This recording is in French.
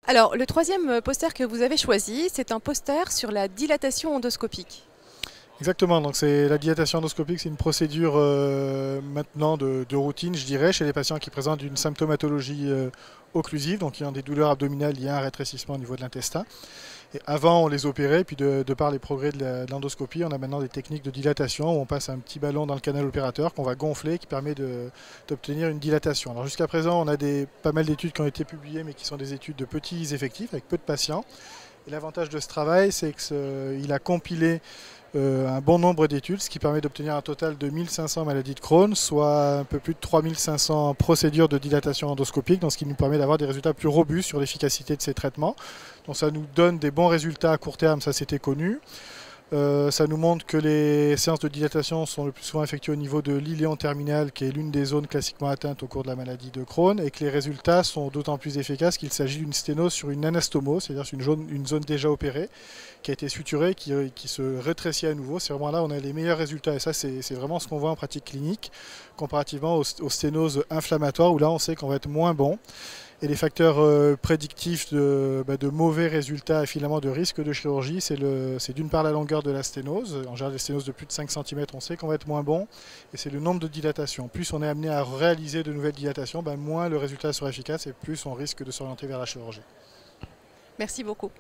Alors, le troisième poster que vous avez choisi, c'est un poster sur la dilatation endoscopique. Exactement, donc c'est la dilatation endoscopique, c'est une procédure maintenant de routine, je dirais, chez les patients qui présentent une symptomatologie occlusive, donc qui ont des douleurs abdominales liées à un rétrécissement au niveau de l'intestin. Et avant, on les opérait, puis de par les progrès de l'endoscopie, on a maintenant des techniques de dilatation où on passe un petit ballon dans le canal opérateur qu'on va gonfler, qui permet d'obtenir une dilatation. Alors jusqu'à présent, on a pas mal d'études qui ont été publiées, mais qui sont des études de petits effectifs, avec peu de patients. Et l'avantage de ce travail, c'est qu'il a compilé un bon nombre d'études, ce qui permet d'obtenir un total de 1500 maladies de Crohn, soit un peu plus de 3500 procédures de dilatation endoscopique, donc ce qui nous permet d'avoir des résultats plus robustes sur l'efficacité de ces traitements. Donc ça nous donne des bons résultats à court terme, ça c'était connu. Ça nous montre que les séances de dilatation sont le plus souvent effectuées au niveau de l'iléon terminal, qui est l'une des zones classiquement atteintes au cours de la maladie de Crohn, et que les résultats sont d'autant plus efficaces qu'il s'agit d'une sténose sur une anastomose, c'est-à-dire une zone déjà opérée, qui a été suturée, qui se rétrécit à nouveau. C'est vraiment là où on a les meilleurs résultats, et ça c'est vraiment ce qu'on voit en pratique clinique, comparativement aux sténoses inflammatoires, où là on sait qu'on va être moins bon. Et les facteurs prédictifs de mauvais résultats et finalement de risque de chirurgie, c'est d'une part la longueur de la sténose. En général, les sténoses de plus de 5 cm, on sait qu'on va être moins bon. Et c'est le nombre de dilatations. Plus on est amené à réaliser de nouvelles dilatations, moins le résultat sera efficace et plus on risque de s'orienter vers la chirurgie. Merci beaucoup.